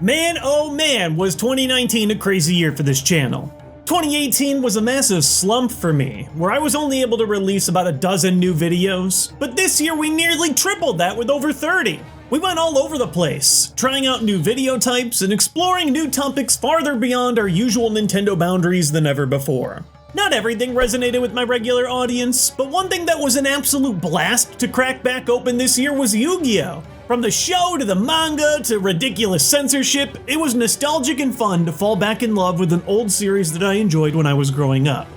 Man, oh man, was 2019 a crazy year for this channel. 2018 was a massive slump for me, where I was only able to release about a dozen new videos, but this year we nearly tripled that with over 30. We went all over the place, trying out new video types and exploring new topics farther beyond our usual Nintendo boundaries than ever before. Not everything resonated with my regular audience, but one thing that was an absolute blast to crack back open this year was Yu-Gi-Oh! From the show to the manga to ridiculous censorship, it was nostalgic and fun to fall back in love with an old series that I enjoyed when I was growing up.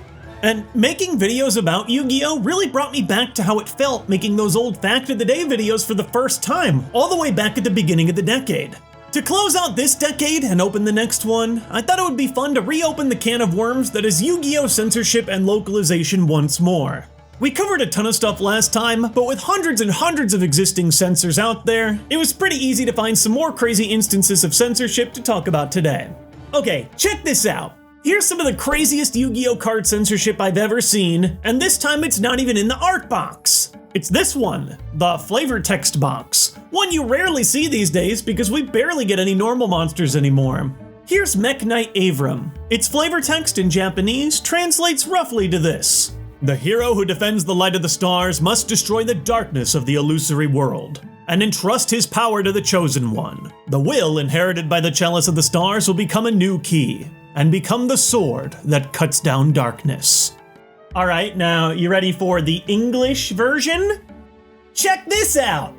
And making videos about Yu-Gi-Oh! Really brought me back to how it felt making those old Fact of the Day videos for the first time, all the way back at the beginning of the decade. To close out this decade and open the next one, I thought it would be fun to reopen the can of worms that is Yu-Gi-Oh! Censorship and localization once more. We covered a ton of stuff last time, but with hundreds and hundreds of existing censors out there, it was pretty easy to find some more crazy instances of censorship to talk about today. Okay, check this out. Here's some of the craziest Yu-Gi-Oh! Card censorship I've ever seen, and this time it's not even in the art box. It's this one, the flavor text box. One you rarely see these days because we barely get any normal monsters anymore. Here's Mech Knight Avram. Its flavor text in Japanese translates roughly to this. The hero who defends the light of the stars must destroy the darkness of the illusory world, and entrust his power to the Chosen One. The will inherited by the Chalice of the Stars will become a new key, and become the sword that cuts down darkness. Alright, now you ready for the English version? Check this out!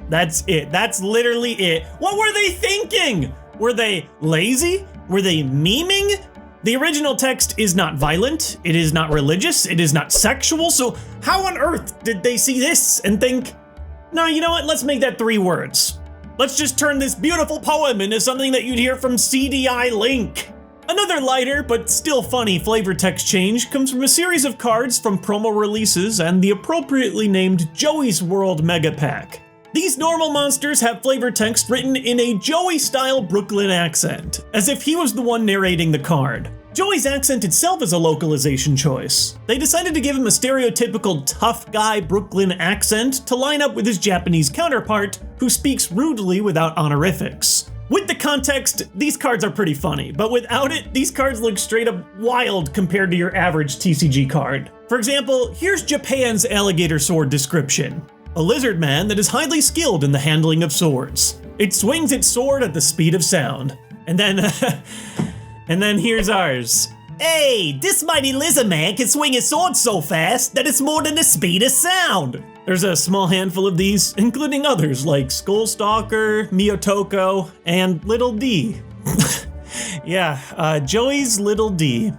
That's it, that's literally it. What were they thinking? Were they lazy? Were they memeing? The original text is not violent, it is not religious, it is not sexual, so how on earth did they see this and think, no, you know what, let's make that 3 words. Let's just turn this beautiful poem into something that you'd hear from CDI Link. Another lighter, but still funny flavor text change comes from a series of cards from promo releases and the appropriately named Joey's World Mega Pack. These normal monsters have flavor text written in a Joey-style Brooklyn accent, as if he was the one narrating the card. Joey's accent itself is a localization choice. They decided to give him a stereotypical tough guy Brooklyn accent to line up with his Japanese counterpart, who speaks rudely without honorifics. With the context, these cards are pretty funny, but without it, these cards look straight up wild compared to your average TCG card. For example, here's Japan's alligator sword description. A lizard man that is highly skilled in the handling of swords. It swings its sword at the speed of sound. And then here's ours. Hey, this mighty lizard man can swing his sword so fast that it's more than the speed of sound. There's a small handful of these, including others like Skullstalker, Miyotoko, and Little D. Yeah, Joey's Little D.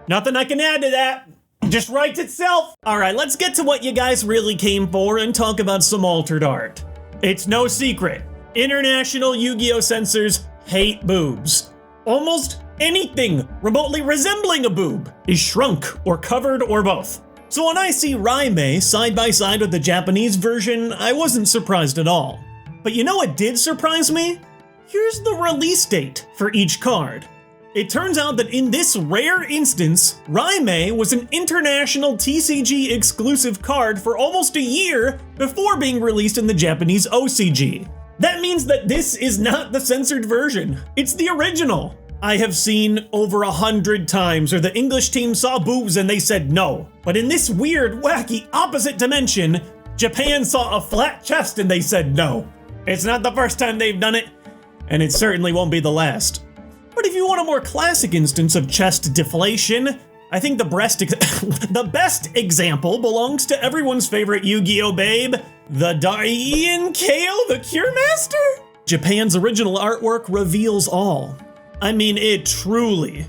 Nothing I can add to that. Just writes itself. Alright, let's get to what you guys really came for and talk about some altered art. It's no secret. International Yu-Gi-Oh! Censors hate boobs. Almost anything remotely resembling a boob is shrunk or covered or both. So when I see Raimei side by side with the Japanese version, I wasn't surprised at all. But you know what did surprise me? Here's the release date for each card. It turns out that in this rare instance, Raimei was an international TCG exclusive card for almost a year before being released in the Japanese OCG. That means that this is not the censored version, it's the original. I have seen over 100 times where the English team saw boobs and they said no. But in this weird, wacky, opposite dimension, Japan saw a flat chest and they said no. It's not the first time they've done it, and it certainly won't be the last. But if you want a more classic instance of chest deflation, I think the best example belongs to everyone's favorite Yu-Gi-Oh! Babe, the Ian Kale, the Cure Master? Japan's original artwork reveals all. I mean, it truly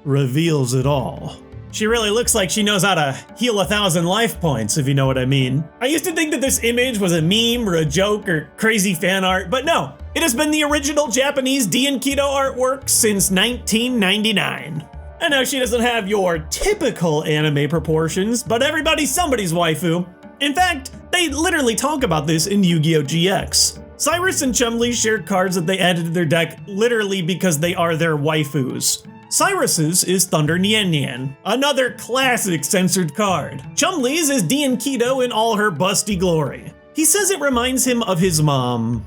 reveals it all. She really looks like she knows how to heal 1,000 life points, if you know what I mean. I used to think that this image was a meme or a joke or crazy fan art, but no. It has been the original Japanese Diankido artwork since 1999. I know she doesn't have your typical anime proportions, but everybody's somebody's waifu. In fact, they literally talk about this in Yu-Gi-Oh! GX. Cyrus and Chumlee shared cards that they added to their deck literally because they are their waifus. Cyrus's is Thunder Nyan Nyan, another classic censored card. Chumlee's is Diankido in all her busty glory. He says it reminds him of his mom.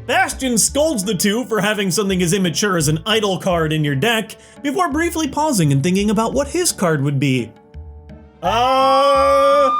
Bastion scolds the two for having something as immature as an idol card in your deck, before briefly pausing and thinking about what his card would be. While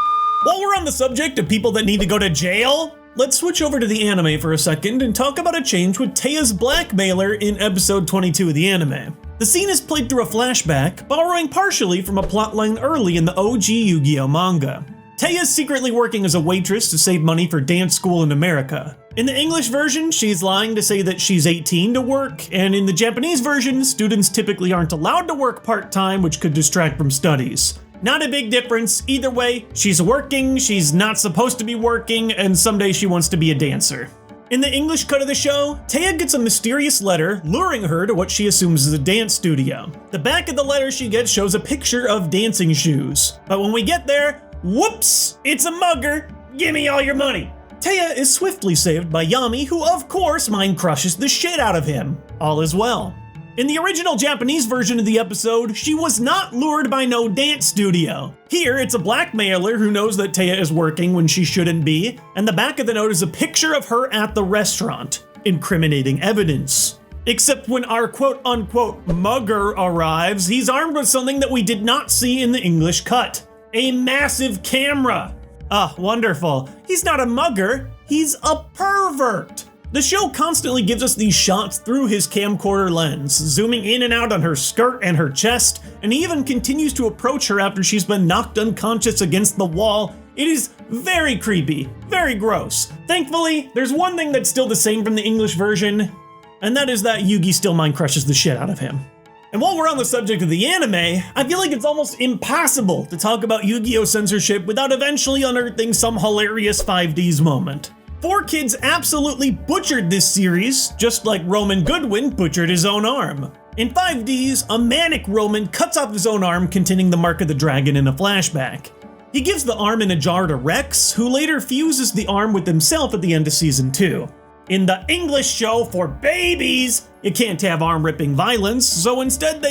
we're on the subject of people that need to go to jail, let's switch over to the anime for a second and talk about a change with Teia's blackmailer in episode 22 of the anime. The scene is played through a flashback, borrowing partially from a plotline early in the OG Yu-Gi-Oh manga. Teia's secretly working as a waitress to save money for dance school in America. In the English version, she's lying to say that she's 18 to work, and in the Japanese version, students typically aren't allowed to work part-time, which could distract from studies. Not a big difference. Either way, she's working, she's not supposed to be working, and someday she wants to be a dancer. In the English cut of the show, Teia gets a mysterious letter luring her to what she assumes is a dance studio. The back of the letter she gets shows a picture of dancing shoes. But when we get there, whoops, it's a mugger. Give me all your money. Teia is swiftly saved by Yami, who of course mind crushes the shit out of him. All is well. In the original Japanese version of the episode, she was not lured by no dance studio. Here, it's a blackmailer who knows that Teia is working when she shouldn't be, and the back of the note is a picture of her at the restaurant. Incriminating evidence. Except when our quote-unquote mugger arrives, he's armed with something that we did not see in the English cut. A massive camera. Ah, wonderful. He's not a mugger, he's a pervert. The show constantly gives us these shots through his camcorder lens, zooming in and out on her skirt and her chest, and he even continues to approach her after she's been knocked unconscious against the wall. It is very creepy, very gross. Thankfully, there's one thing that's still the same from the English version, and that is that Yugi still mind crushes the shit out of him. And while we're on the subject of the anime, I feel like it's almost impossible to talk about Yu-Gi-Oh! Censorship without eventually unearthing some hilarious 5Ds moment. 4Kids absolutely butchered this series, just like Roman Goodwin butchered his own arm. In 5Ds, a manic Roman cuts off his own arm containing the mark of the dragon in a flashback. He gives the arm in a jar to Rex, who later fuses the arm with himself at the end of season 2. In the English show for babies, you can't have arm-ripping violence, so instead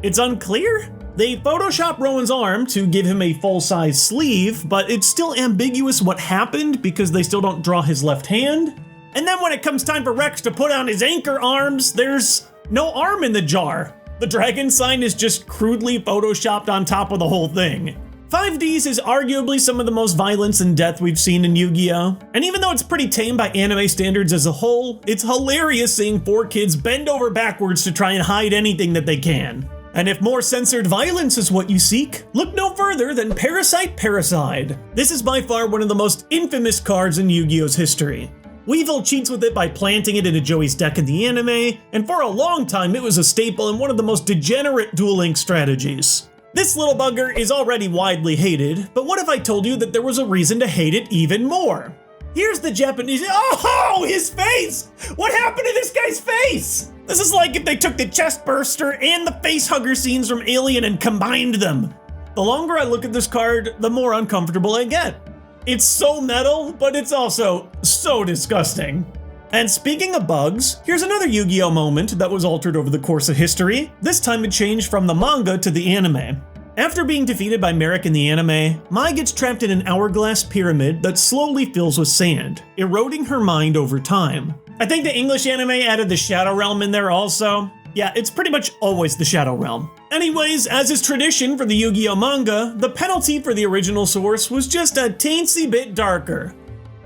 it's unclear? They Photoshop Rowan's arm to give him a full-size sleeve, but it's still ambiguous what happened because they still don't draw his left hand. And then when it comes time for Rex to put on his anchor arms, there's no arm in the jar. The dragon sign is just crudely photoshopped on top of the whole thing. 5Ds is arguably some of the most violence and death we've seen in Yu-Gi-Oh! And even though it's pretty tame by anime standards as a whole, it's hilarious seeing 4Kids bend over backwards to try and hide anything that they can. And if more censored violence is what you seek, look no further than Parasite Parasite. This is by far one of the most infamous cards in Yu-Gi-Oh's history. Weevil cheats with it by planting it into Joey's deck in the anime, and for a long time it was a staple in one of the most degenerate Duel Link strategies. This little bugger is already widely hated, but what if I told you that there was a reason to hate it even more? Here's the Japanese— oh, his face! What happened to this guy's face? This is like if they took the chest burster and the face hugger scenes from Alien and combined them. The longer I look at this card, the more uncomfortable I get. It's so metal, but it's also so disgusting. And speaking of bugs, here's another Yu-Gi-Oh! Moment that was altered over the course of history. This time it changed from the manga to the anime. After being defeated by Merrick in the anime, Mai gets trapped in an hourglass pyramid that slowly fills with sand, eroding her mind over time. I think the English anime added the Shadow Realm in there also. Yeah, it's pretty much always the Shadow Realm. Anyways, as is tradition for the Yu-Gi-Oh! Manga, the penalty for the original source was just a teensy bit darker.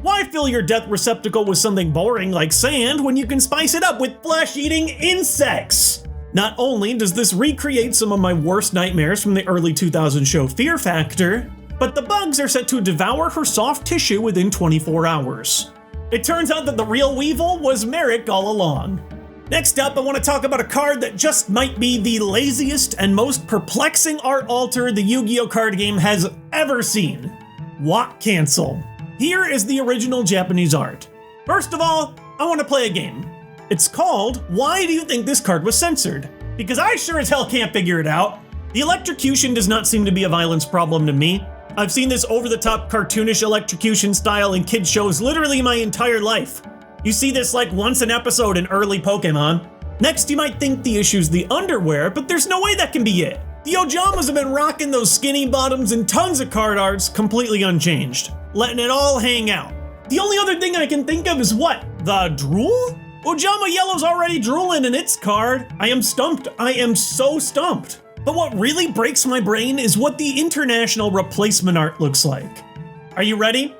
Why fill your death receptacle with something boring like sand when you can spice it up with flesh-eating insects? Not only does this recreate some of my worst nightmares from the early 2000s show Fear Factor, but the bugs are set to devour her soft tissue within 24 hours. It turns out that the real Weevil was Merrick all along. Next up, I want to talk about a card that just might be the laziest and most perplexing art alter the Yu-Gi-Oh! Card game has ever seen. WOP Cancel. Here is the original Japanese art. First of all, I want to play a game. It's called Why Do You Think This Card Was Censored? Because I sure as hell can't figure it out. The electrocution does not seem to be a violence problem to me. I've seen this over-the-top cartoonish electrocution style in kids shows literally my entire life. You see this like once an episode in early Pokemon. Next, you might think the issue's the underwear, but there's no way that can be it. The Ojamas have been rocking those skinny bottoms and tons of card arts completely unchanged, letting it all hang out. The only other thing I can think of is what? The drool? Ojama Yellow's already drooling in its card. I am stumped. I am so stumped. But what really breaks my brain is what the international replacement art looks like. Are you ready?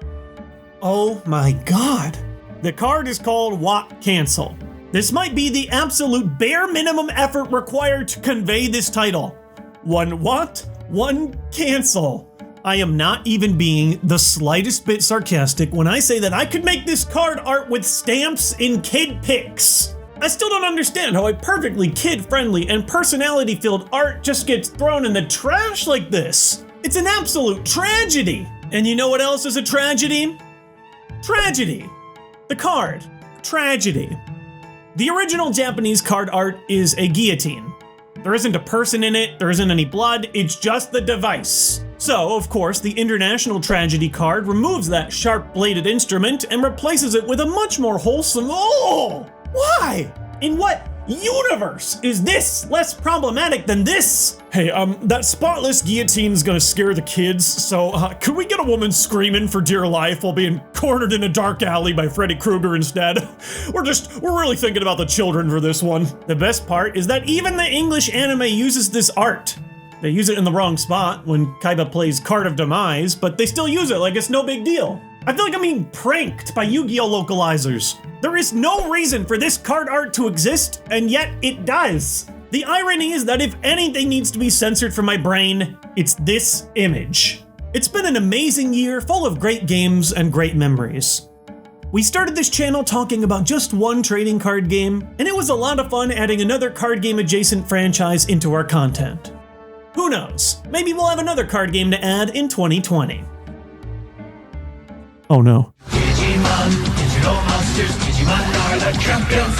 Oh my god. The card is called WOP Cancel. This might be the absolute bare minimum effort required to convey this title. One what? One cancel. I am not even being the slightest bit sarcastic when I say that I could make this card art with stamps in kid pics. I still don't understand how a perfectly kid-friendly and personality-filled art just gets thrown in the trash like this. It's an absolute tragedy. And you know what else is a tragedy? Tragedy. The card. Tragedy. The original Japanese card art is a guillotine. There isn't a person in it, there isn't any blood, it's just the device. So, of course, the international tragedy card removes that sharp-bladed instrument and replaces it with a much more wholesome, oh! Why? In what universe is this less problematic than this? Hey, that spotless guillotine's gonna scare the kids, so could we get a woman screaming for dear life while being cornered in a dark alley by Freddy Krueger instead? We're really thinking about the children for this one. The best part is that even the English anime uses this art. They use it in the wrong spot when Kaiba plays Card of Demise, but they still use it like it's no big deal. I feel like I'm being pranked by Yu-Gi-Oh! Localizers. There is no reason for this card art to exist, and yet it does. The irony is that if anything needs to be censored from my brain, it's this image. It's been an amazing year full of great games and great memories. We started this channel talking about just one trading card game, and it was a lot of fun adding another card game adjacent franchise into our content. Who knows? Maybe we'll have another card game to add in 2020. Oh no. Digimon, digital monsters, Digimon are the champions.